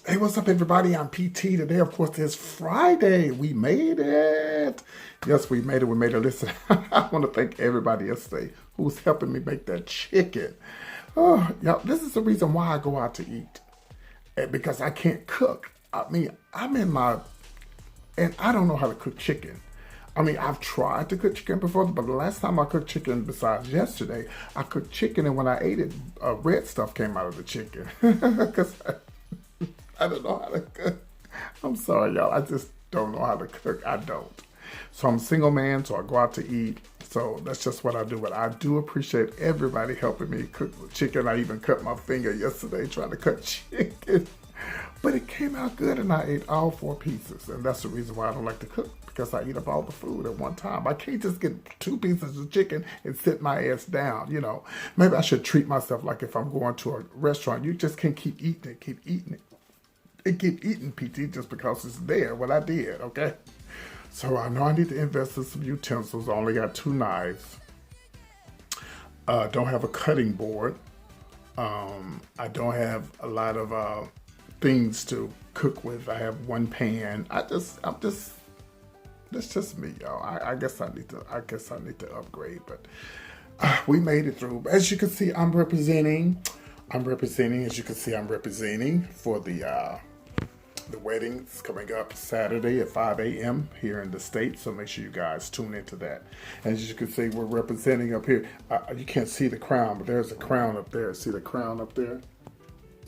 Hey, what's up, everybody? I'm PT. Today, of course, is Friday. We made it. Yes, we made it. We made it. Listen, I want to thank everybody yesterday who's helping me make that chicken. Oh, yeah, this is the reason why I go out to eat. Because I can't cook. I mean, I'm in my, and I don't know how to cook chicken. I mean, I've tried to cook chicken before, but the last time I cooked chicken, besides yesterday, I cooked chicken, and when I ate it, red stuff came out of the chicken. Because I don't know how to cook. I'm sorry, y'all. I just don't know how to cook. I don't. So I'm a single man, so I go out to eat. So that's just what I do. But I do appreciate everybody helping me cook the chicken. I even cut my finger yesterday trying to cut chicken. But it came out good, and I ate all 4 pieces. And that's the reason why I don't like to cook, because I eat up all the food at one time. I can't just get 2 pieces of chicken and sit my ass down, you know. Maybe I should treat myself like if I'm going to a restaurant. You just can't keep eating it, keep eating it. And keep eating PT just because it's there, what I did, okay? So I know I need to invest in some utensils. I only got 2 knives. Don't have a cutting board. I don't have a lot of things to cook with. I have 1 pan. That's just me, y'all. I guess I need to upgrade, but we made it through. As you can see, I'm representing, as you can see, I'm representing for the wedding's coming up Saturday at 5 a.m. here in the States, so make sure you guys tune into that. As you can see, we're representing up here. You can't see the crown, but there's a crown up there. See the crown up there?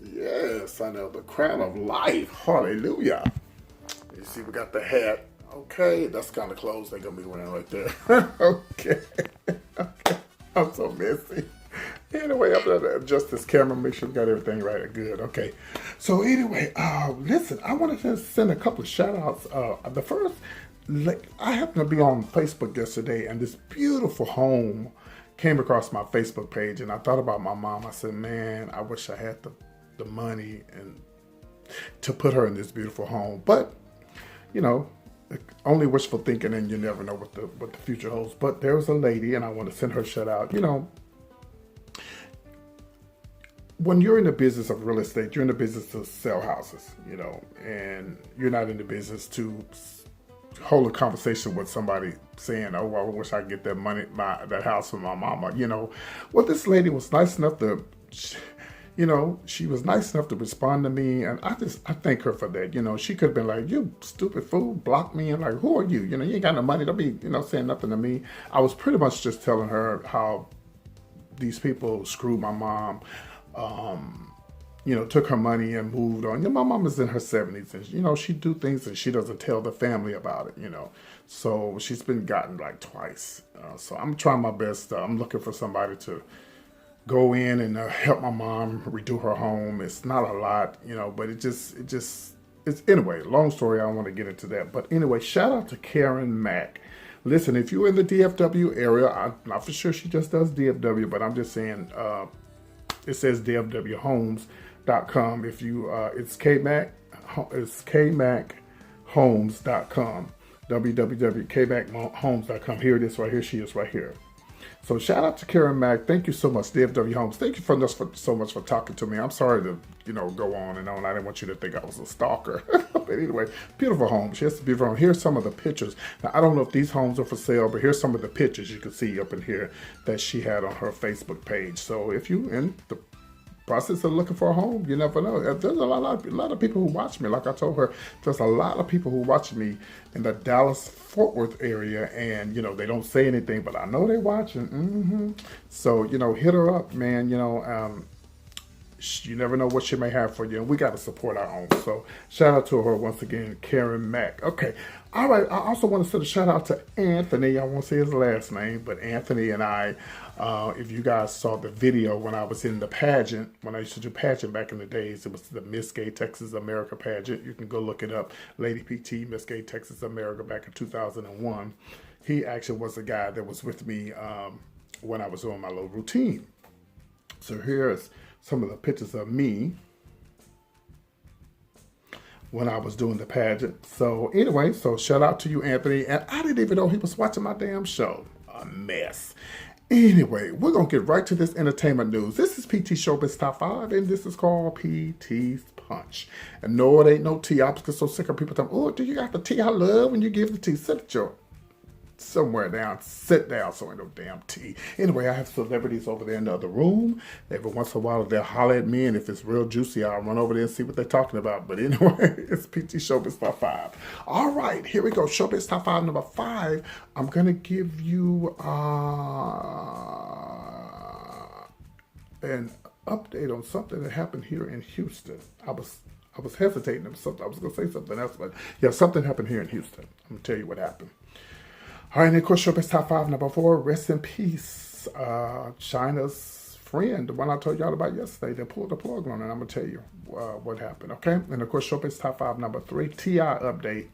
Yes, I know, the crown of life. Hallelujah. You see, we got the hat. Okay, that's kind of clothes they're going to be wearing right there. Okay. Okay. I'm so messy. Anyway, I'm going to adjust this camera, make sure we got everything right. Good. Okay. So anyway, listen, I wanted to send a couple of shout outs. The first, I happened to be on Facebook yesterday, and this beautiful home came across my Facebook page, and I thought about my mom. I said, man, I wish I had the money and to put her in this beautiful home. But, you know, only wishful thinking, and you never know what the future holds. But there was a lady, and I want to send her a shout out. You know, when you're in the business of real estate, you're in the business to sell houses, you know, and you're not in the business to hold a conversation with somebody saying, oh, well, I wish I could get that money, that house for my mama, you know. Well, this lady was nice enough to, you know, she was nice enough to respond to me, and I thank her for that. You know, she could have been like, you stupid fool, block me, and like, who are you? You know, you ain't got no money, don't be, you know, saying nothing to me. I was pretty much just telling her how these people screwed my mom, you know, took her money and moved on. You know, my mom is in her 70s, and, you know, she do things and she doesn't tell the family about it, you know. So she's been gotten like twice. So I'm trying my best. I'm looking for somebody to go in and help my mom redo her home. It's not a lot, you know, but it's anyway, long story. I don't want to get into that. But anyway, shout out to Karen Mack. Listen, if you're in the DFW area, I'm not for sure she just does DFW, but I'm just saying, it says dfwhomes.com. If you, it's kmackhomes.com. www.kmackhomes.com. Here it is right here. She is right here. So shout out to Karen Mack. Thank you so much, DFW Homes. Thank you so much for talking to me. I'm sorry to, you know, go on and on. I didn't want you to think I was a stalker. But anyway, beautiful home. She has to be from. Here's some of the pictures. Now, I don't know if these homes are for sale, but here's some of the pictures you can see up in here that she had on her Facebook page. So if you in the process of looking for a home, you never know. There's a lot of people who watch me. Like I told her, there's a lot of people who watch me in the Dallas-Fort Worth area, and, you know, they don't say anything, but I know they're watching. So, you know, hit her up, man. You know, you never know what she may have for you, and we got to support our own. So shout out to her once again, Karen Mack. Okay. All right. I also want to send a shout out to Anthony. I won't say his last name, but Anthony and I, if you guys saw the video when I was in the pageant, when I used to do pageant back in the days, it was the Miss Gay Texas America pageant. You can go look it up. Lady PT, Miss Gay Texas America back in 2001. He actually was the guy that was with me when I was doing my little routine. So here's some of the pictures of me when I was doing the pageant. So anyway, so shout out to you, Anthony. And I didn't even know he was watching my damn show. A mess. Anyway, we're going to get right to this entertainment news. This is PT Showbiz Top 5, and this is called PT's punch. And no, it ain't no tea. I was so sick of people telling me, oh, do you got the tea I love when you give the tea? Sit your somewhere down, sit down, so ain't no damn tea. Anyway, I have celebrities over there in the other room. Every once in a while, they'll holler at me, and if it's real juicy, I'll run over there and see what they're talking about. But anyway, it's PT Showbiz Top 5. All right, here we go. Showbiz Top 5, number 5. I'm going to give you an update on something that happened here in Houston. I was hesitating. I was going to say something else, but yeah, something happened here in Houston. I'm going to tell you what happened. All right, and of course, Showbiz Top 5, number 4, rest in peace. China's friend, the one I told y'all about yesterday, they pulled the plug on it. I'm going to tell you what happened, okay? And of course, Showbiz Top 5, number 3, T.I. update.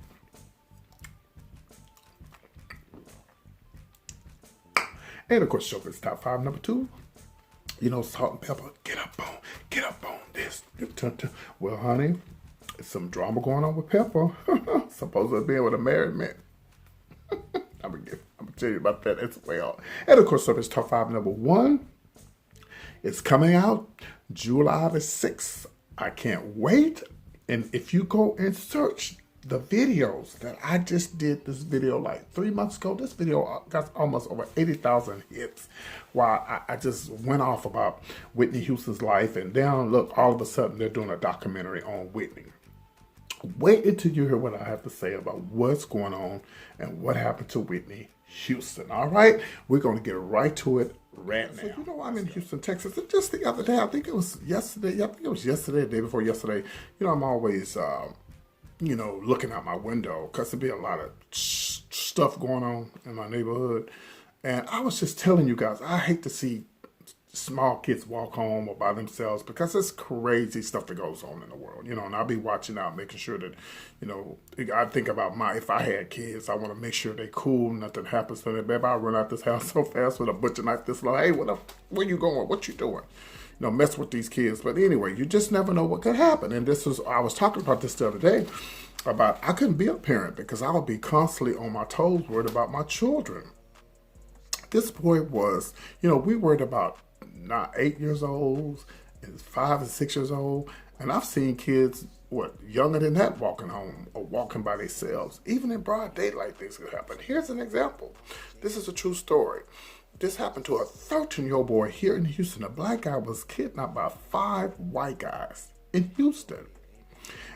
And of course, Showbiz Top 5, number 2, you know, Salt-N-Pepa, get up on this. Well, honey, there's some drama going on with Pepper. Supposedly being with a married man. I'm gonna tell you about that as well. And of course, Showbiz Top 5, number 1. It's coming out July the 6th. I can't wait. And if you go and search the videos that I just did, this video like 3 months ago, this video got almost over 80,000 hits. While I just went off about Whitney Houston's life, and then look, all of a sudden they're doing a documentary on Whitney. Wait until you hear what I have to say about what's going on and what happened to Whitney Houston. All right, we're going to get right to it right now. So, you know, I'm in Houston, Texas, and just the other day, I think it was yesterday, the day before yesterday, you know, I'm always, you know, looking out my window because there'd be a lot of stuff going on in my neighborhood. And I was just telling you guys, I hate to see small kids walk home or by themselves because it's crazy stuff that goes on in the world, you know, and I'll be watching out, making sure that, you know, I think about if I had kids, I want to make sure they're cool, nothing happens to them. Baby, I run out this house so fast with a butcher knife this long. Hey, where you going? What you doing? You know, mess with these kids. But anyway, you just never know what could happen. And I was talking about this the other day about I couldn't be a parent because I would be constantly on my toes worried about my children. This boy was, you know, we worried about not 8 years old, and 5 and 6 years old, and I've seen kids younger than that walking home or walking by themselves. Even in broad daylight, things could happen. Here's an example. This is a true story. This happened to a 13-year-old boy here in Houston. A black guy was kidnapped by 5 white guys in Houston.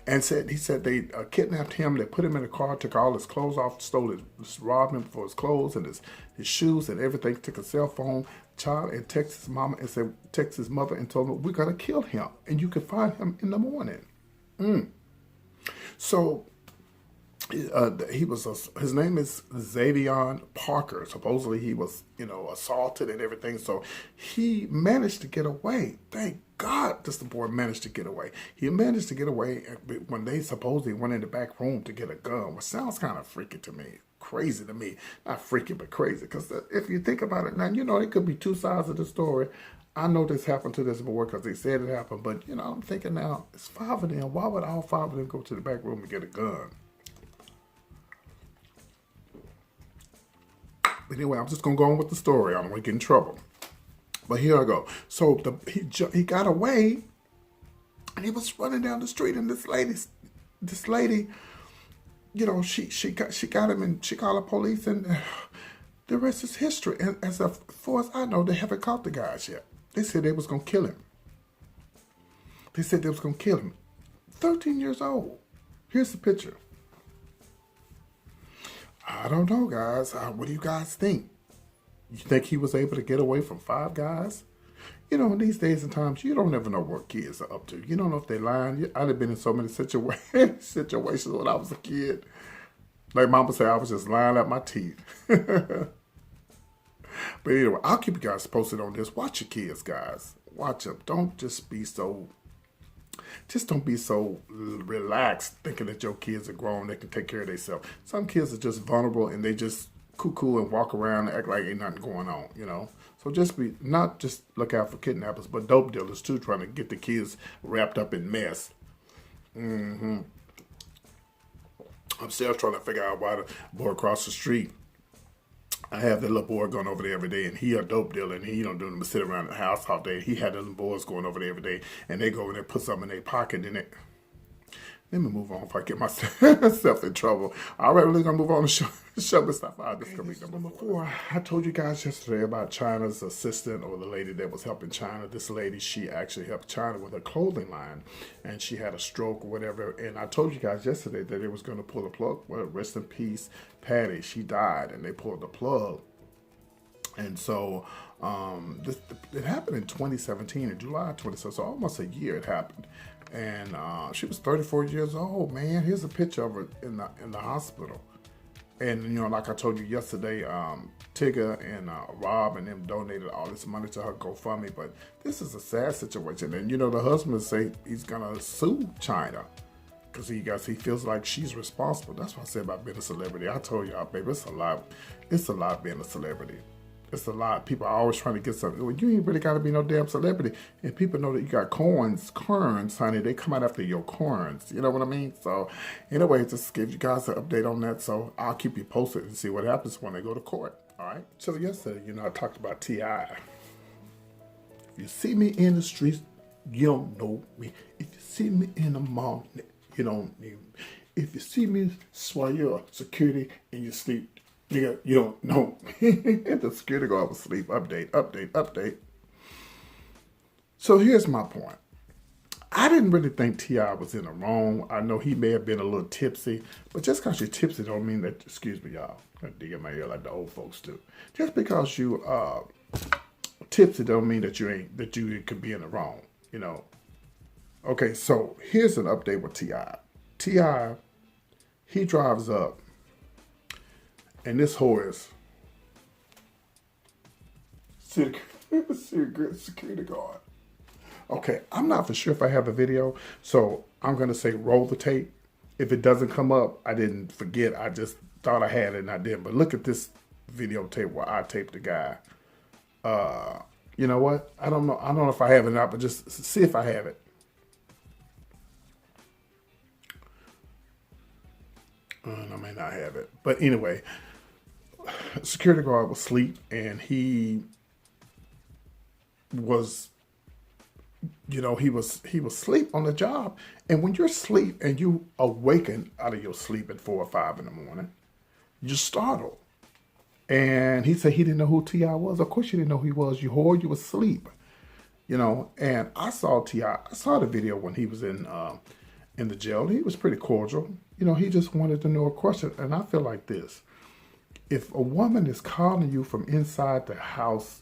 And he said they kidnapped him. They put him in a car, took all his clothes off, robbed him for his clothes and his shoes and everything. Took his cell phone, child, and texted his mama and text his mother and told him, we're gonna kill him, and you can find him in the morning. So his name is Xavion Parker. Supposedly he was, you know, assaulted and everything. So he managed to get away. Thank God this boy managed to get away. He managed to get away when they supposedly went in the back room to get a gun, which sounds kind of freaky to me. Crazy to me. Not freaky, but crazy. Because if you think about it now, you know, it could be two sides of the story. I know this happened to this boy because they said it happened. But, you know, I'm thinking now, it's 5 of them. Why would all 5 of them go to the back room and get a gun? But anyway, I'm just going to go on with the story. I don't want to get in trouble. But here I go. So he got away, and he was running down the street, and this lady, you know, she got him, and she called the police, and the rest is history. And as far as I know, they haven't caught the guys yet. They said they was going to kill him. 13 years old. Here's the picture. I don't know, guys. What do you guys think? You think he was able to get away from 5 guys? You know, in these days and times, you don't ever know what kids are up to. You don't know if they're lying. I'd have been in so many situations when I was a kid. Like Mama said, I was just lying at my teeth. But anyway, I'll keep you guys posted on this. Watch your kids, guys. Watch them. Don't be so relaxed thinking that your kids are grown. They can take care of themselves. Some kids are just vulnerable and they just cuckoo and walk around and act like ain't nothing going on, you know. So not just look out for kidnappers, but dope dealers too, trying to get the kids wrapped up in mess. I'm still trying to figure out why the boy across the street I have that little boy going over there every day, and he a dope dealer, and he don't do nothing but sit around the house all day. He had the little boys going over there every day, and they go over there, put something in their pocket, and they. Let me move on if I get myself in trouble. All right, we're going to move on to Showbiz stuff. This is going to be number 4. I told you guys yesterday about China's assistant, or the lady that was helping China. This lady, she actually helped China with her clothing line, and she had a stroke or whatever. And I told you guys yesterday that it was going to pull the plug. Well, rest in peace, Patty. She died, and they pulled the plug. And so it happened in 2017, in July 2017, so almost a year it happened. And she was 34 years old, man. Here's a picture of her in the hospital. And, you know, like I told you yesterday, Tigger and Rob and them donated all this money to her GoFundMe. But this is a sad situation. And, you know, the husband say he's going to sue China because he feels like she's responsible. That's what I said about being a celebrity. I told y'all, baby, it's a lot being a celebrity. It's a lot. People are always trying to get something. Well, you ain't really got to be no damn celebrity. And people know that you got corns, honey. They come out after your corns. You know what I mean? So, anyway, just give you guys an update on that. So, I'll keep you posted and see what happens when they go to court. All right? So, yesterday, you know, I talked about T.I. If you see me in the streets, you don't know me. If you see me in the mall, you don't need me. If you see me while you're security and you sleep, nigga, you don't know. The security guard was asleep. Update. So here's my point. I didn't really think T.I. was in the wrong. I know he may have been a little tipsy, but just because you're tipsy don't mean that, excuse me, y'all, I dig in my ear like the old folks do. Just because you tipsy don't mean that you could be in the wrong, you know. Okay, so here's an update with T.I. T.I., he drives up, and this whore is security guard. Okay, I'm not for sure if I have a video, so I'm going to say roll the tape. If it doesn't come up, I didn't forget. I just thought I had it and I didn't. But look at this videotape where I taped the guy. You know what? I don't know if I have it or not, but just see if I have it. And I may not have it. But anyway, security guard was asleep, and he was, you know, he was asleep on the job. And when you're asleep and you awaken out of your sleep at 4 or 5 in the morning, you're startled. And he said he didn't know who T.I. was. Of course you didn't know who he was. You whore, you was asleep. You know, and I saw T.I. I saw the video when he was in the jail. He was pretty cordial. You know, he just wanted to know a question. And I feel like this. If a woman is calling you from inside the house,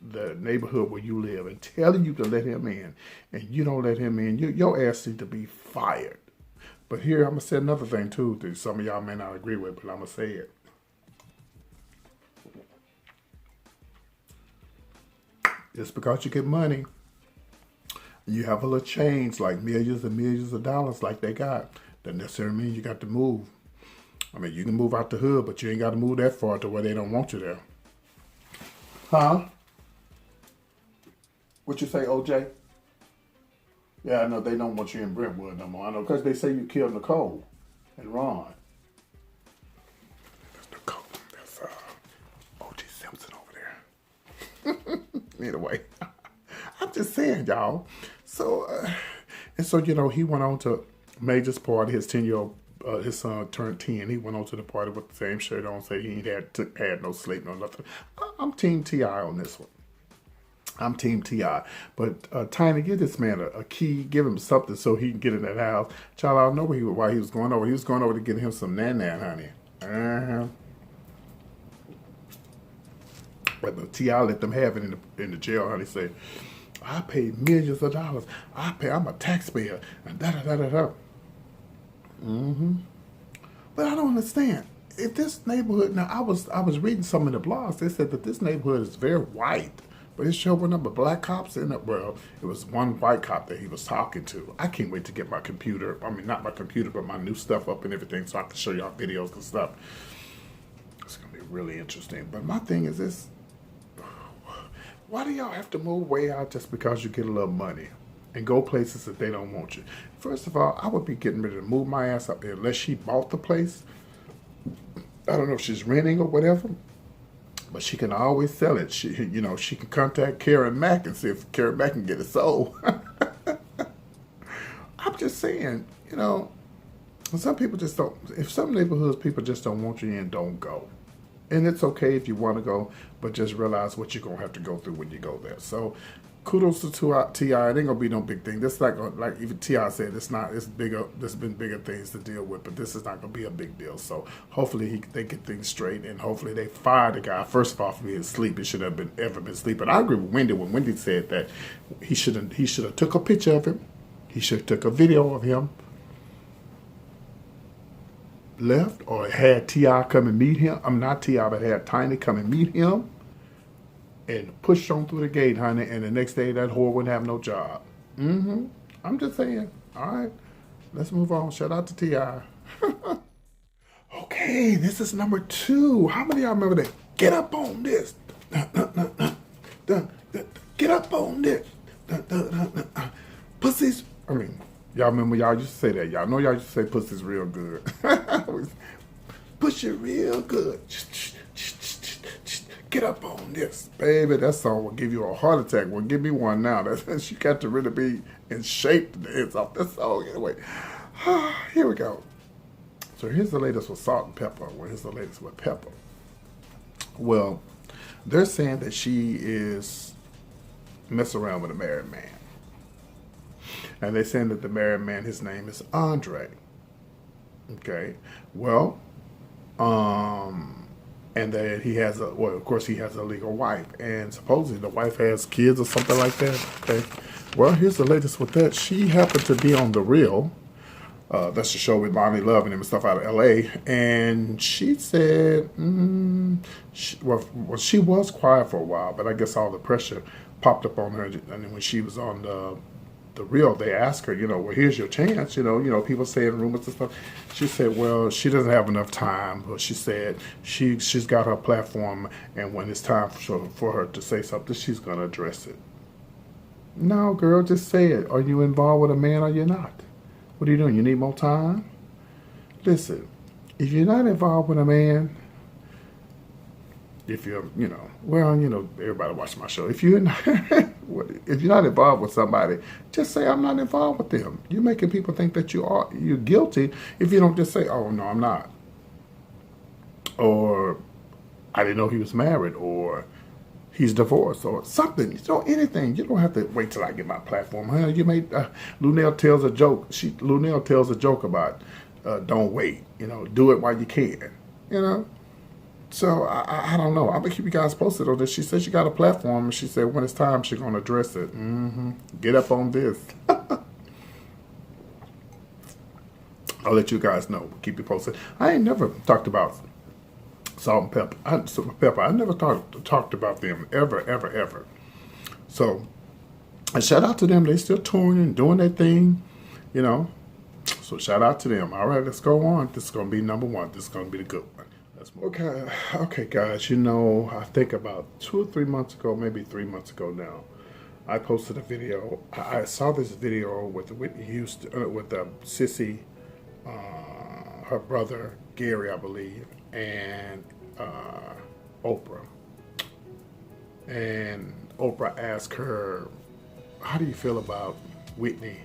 the neighborhood where you live, and telling you to let him in, and you don't let him in, your ass needs to be fired. But here, I'm going to say another thing, too, that some of y'all may not agree with, but I'm going to say it. Just because you get money, you have a little change, like millions and millions of dollars like they got, doesn't necessarily mean you got to move. I mean, you can move out the hood, but you ain't got to move that far to where they don't want you there. Huh? What you say, OJ? Yeah, I know they don't want you in Brentwood no more. I know because they say you killed Nicole and Ron. That's Nicole. That's OJ Simpson over there. Anyway, I'm just saying, y'all. So, and so, you know, he went on to Major's party, his 10-year-old. His son turned 10. He went on to the party with the same shirt on, say he ain't had no sleep, no nothing. I'm Team T.I. on this one. I'm Team T.I. But Tiny, give this man a key, give him something so he can get in that house. Child, I don't know why he was going over. He was going over to get him some nan-nan, honey. But the T.I. let them have it in the jail, honey. Say, I paid millions of dollars. I'm a taxpayer. And da-da-da-da-da. But I don't understand. If this neighborhood, now I was reading some of the blogs, they said that this neighborhood is very white, but it showed a number of black cops in it. Well, it was one white cop that he was talking to. I can't wait to get my computer, I mean not my computer, but my new stuff up and everything so I can show y'all videos and stuff. It's going to be really interesting. But my thing is this, why do y'all have to move way out just because you get a little money? And go places that they don't want you. First of all, I would be getting ready to move my ass up there unless she bought the place. I don't know if she's renting or whatever. But she can always sell it. She can contact Karen Mack and see if Karen Mack can get it sold. I'm just saying, some people just don't. If some neighborhoods people just don't want you in, don't go. And it's okay if you want to go, but just realize what you're gonna have to go through when you go there. So, kudos to T.I. It ain't gonna be no big thing. This is like even T.I. said, it's not. It's bigger. There's been bigger things to deal with, but this is not gonna be a big deal. So hopefully they get things straight, and hopefully they fire the guy. First of all, for being asleep, it should have ever been sleeping. I agree with Wendy when Wendy said that he should have took a picture of him. He should have took a video of him. Left or had T.I. come and meet him. I'm not T.I., but had Tiny come and meet him and push on through the gate, honey, and the next day that whore wouldn't have no job. I'm just saying. All right, let's move on. Shout out to T.I. Okay, this is number 2. How many of y'all remember that? Get up on this. Get up on this. Pussies. Y'all remember y'all used to say that. Y'all know y'all used to say pussy's real good. Push it real good. Get up on this. Baby, that song will give you a heart attack. Well, give me one now. She got to really be in shape to dance off that song. Anyway, here we go. So here's the latest with Salt-N-Pepa. Well, here's the latest with Peppa. Well, they're saying that she is messing around with a married man. And they're saying that the married man, his name is Andre. Okay. Well, and that he has of course he has a legal wife. And supposedly the wife has kids or something like that. Okay. Well, here's the latest with that. She happened to be on The Real. That's the show with Bonnie Love and stuff out of L.A. And she said, she was quiet for a while, but I guess all the pressure popped up on her. And when she was on the Real, they asked her, well, here's your chance, people saying rumors and stuff. She said, well, she doesn't have enough time, but she said she's got her platform, and when it's time for her to say something, she's going to address it. No, girl, just say it. Are you involved with a man or you're not? What are you doing? You need more time? Listen, if you're not involved with a man, if you're, everybody watch my show. If you're not involved with somebody, just say, I'm not involved with them. You're making people think that you're guilty if you don't just say, oh, no, I'm not. Or, I didn't know he was married, or he's divorced, or something. Anything. You don't have to wait till I get my platform. Huh? You made, Lunel tells a joke. Lunel tells a joke about, don't wait. Do it while you can. So, I don't know. I'm going to keep you guys posted on this. She said she got a platform, and she said when it's time, she's going to address it. Get up on this. I'll let you guys know. Keep you posted. I ain't never talked about Salt-N-Pepa. I never talked about them ever. So, a shout out to them. They still touring and doing their thing, So, shout out to them. All right, let's go on. This is going to be number 1. This is going to be the good one. Okay, guys, I think about 2 or 3 months ago, maybe 3 months ago now, I posted a video. I saw this video with Whitney Houston, with Sissy, her brother, Gary, I believe, and Oprah. And Oprah asked her, how do you feel about Whitney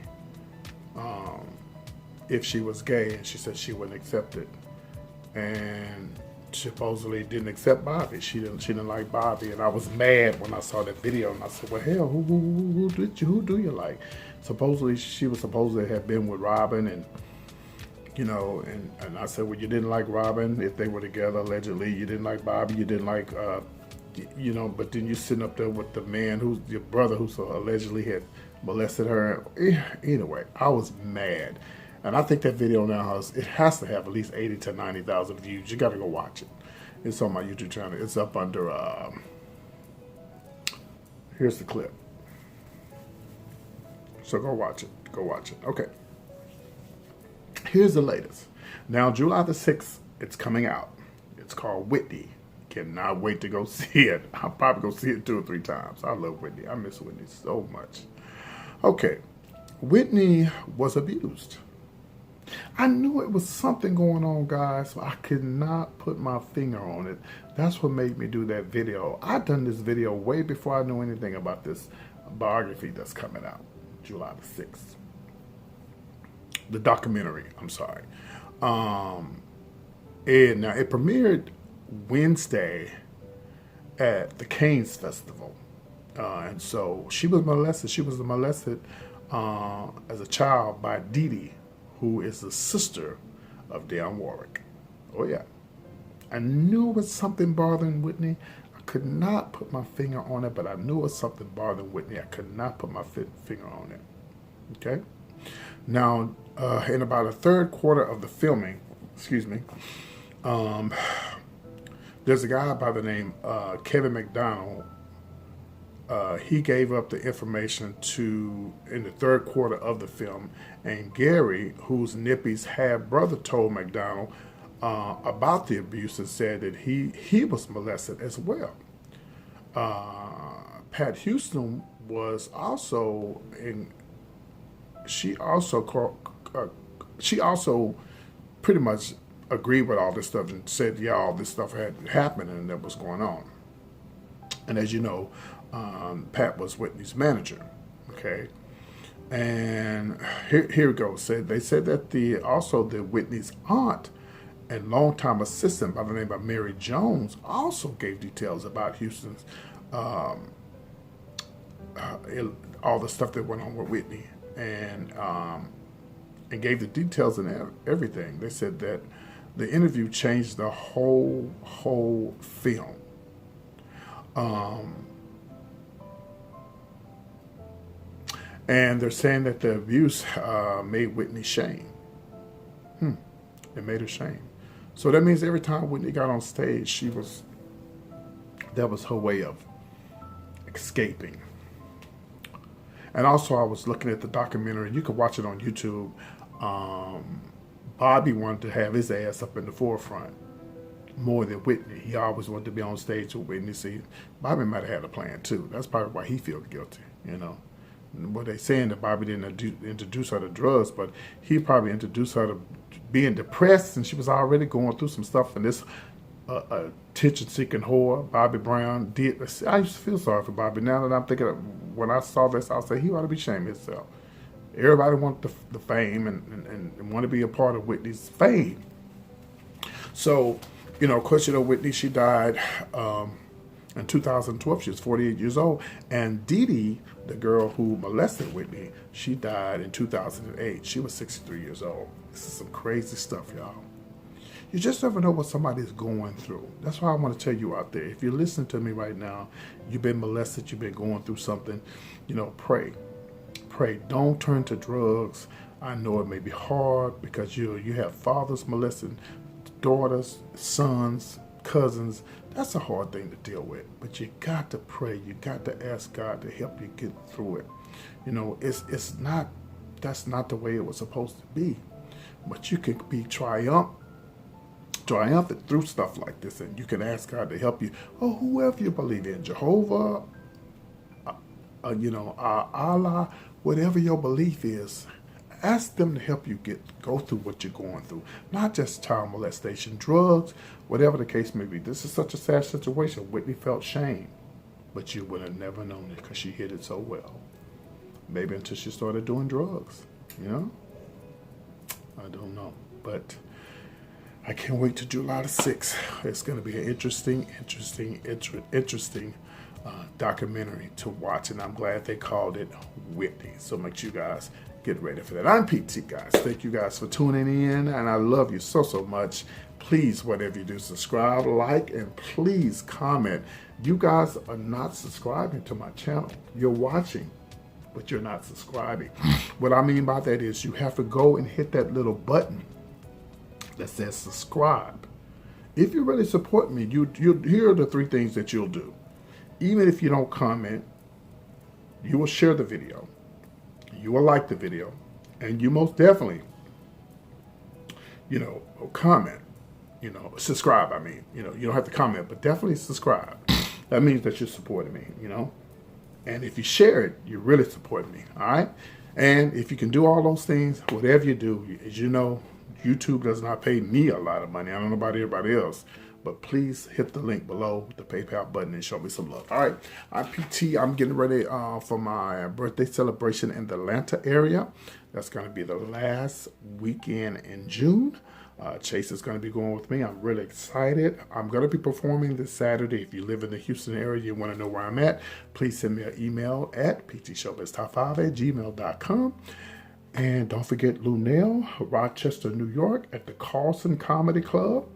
if she was gay? And she said she wouldn't accept it. And supposedly didn't accept Bobby. She didn't like Bobby, and I was mad when I saw that video. And I said, "Well, hell, who do you like?" Supposedly she was supposed to have been with Robin, and and I said, "Well, you didn't like Robin if they were together. Allegedly, you didn't like Bobby. You didn't like, But then you sitting up there with the man who's your brother, who so allegedly had molested her. Either way, I was mad." And I think that video now has to have at least 80 to 90,000 views. You got to go watch it. It's on my YouTube channel. It's up under, here's the clip. So go watch it. Okay. Here's the latest. Now, July the 6th, it's coming out. It's called Whitney. Cannot wait to go see it. I'll probably go see it 2 or 3 times. I love Whitney. I miss Whitney so much. Okay. Whitney was abused. I knew it was something going on, guys, but I could not put my finger on it. That's what made me do that video. I done this video way before I knew anything about this biography that's coming out, July the 6th. The documentary, I'm sorry. And now it premiered Wednesday at the Cannes Festival. And so she was molested. She was molested as a child by Dee Dee, who is the sister of Dionne Warwick. Oh yeah. I knew it was something bothering Whitney. I could not put my finger on it, but I knew it was something bothering Whitney. I could not put my finger on it. Okay? Now, in about a third quarter of the filming, there's a guy by the name Kevin McDonald. He gave up the information in the third quarter of the film, and Gary, who's Nippy's half brother, told McDonald about the abuse and said that he was molested as well. Pat Houston was also in. She also pretty much agreed with all this stuff and said, yeah, all this stuff had happened and that was going on. And as you know, Pat was Whitney's manager. Okay, and here it goes. They said that the Whitney's aunt and longtime assistant by the name of Mary Jones also gave details about Houston's all the stuff that went on with Whitney, and gave the details and everything. They said that the interview changed the whole film. And they're saying that the abuse made Whitney shame. It made her shame. So that means every time Whitney got on stage, that was her way of escaping. And also, I was looking at the documentary. You can watch it on YouTube. Bobby wanted to have his ass up in the forefront more than Whitney. He always wanted to be on stage with Whitney. See, Bobby might have had a plan too. That's probably why he feels guilty, you know. Well, they saying that Bobby didn't introduce her to drugs, but he probably introduced her to being depressed, and she was already going through some stuff. And this attention-seeking whore, Bobby Brown, did. I used to feel sorry for Bobby. Now that I'm thinking, when I saw this, I'll say he ought to be ashamed of himself. Everybody wants the fame and want to be a part of Whitney's fame. So, you know, of course, you know, Whitney, she died in 2012. She was 48 years old. And Dee Dee, the girl who molested Whitney, she died in 2008. She was 63 years old. This is some crazy stuff, y'all. You just never know what somebody's going through. That's why I want to tell you out there. If you're listening to me right now, you've been molested, you've been going through something, you know, pray. Pray. Don't turn to drugs. I know it may be hard because you have fathers molesting daughters, sons, cousins. That's a hard thing to deal with. But you got to pray. You got to ask God to help you get through it. You know, that's not the way it was supposed to be. But you can be triumphant through stuff like this, and you can ask God to help you. Oh, whoever you believe in, Jehovah, you know, Allah, whatever your belief is, ask them to help you go through what you're going through. Not just child molestation, drugs, whatever the case may be. This is such a sad situation. Whitney felt shame, but you would have never known it because she hid it so well. Maybe until she started doing drugs, you know? I don't know, but I can't wait to July the 6th. It's going to be an interesting documentary to watch, and I'm glad they called it Whitney. So make sure you guys get ready for that. I'm PT, guys. Thank you guys for tuning in, and I love you so much. Please, whatever you do, subscribe, like, and please comment. You guys are not subscribing to my channel. You're watching, but you're not subscribing. What I mean by that is you have to go and hit that little button that says subscribe. If you really support me, here are the 3 things that you'll do. Even if you don't comment, you will share the video, you will like the video, and you most definitely, you know, comment, you know, subscribe. I mean, you know, you don't have to comment, but definitely subscribe. That means that you're supporting me, you know. And if you share it, you really support me, all right? And if you can do all those things, whatever you do, as you know, YouTube does not pay me a lot of money. I don't know about everybody else. But please hit the link below, the PayPal button, and show me some love. All right, I'm PT. I'm getting ready for my birthday celebration in the Atlanta area. That's going to be the last weekend in June. Chase is going to be going with me. I'm really excited. I'm going to be performing this Saturday. If you live in the Houston area, you want to know where I'm at, please send me an email at ptshowbiztop5@gmail.com. And don't forget Lunel, Rochester, New York, at the Carlson Comedy Club.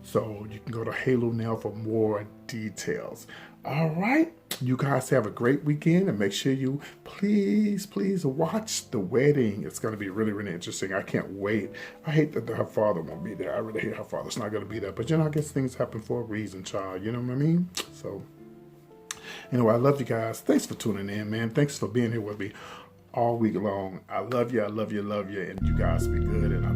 So you can go to Halo now for more details. All right. You guys have a great weekend, and make sure you please watch the wedding. It's going to be really, really interesting. I can't wait. I hate that her father won't be there. I really hate her father's not going to be there. But, I guess things happen for a reason, child. You know what I mean? So, anyway, I love you guys. Thanks for tuning in, man. Thanks for being here with me all week long. I love you. I love you. And you guys be good. And I'll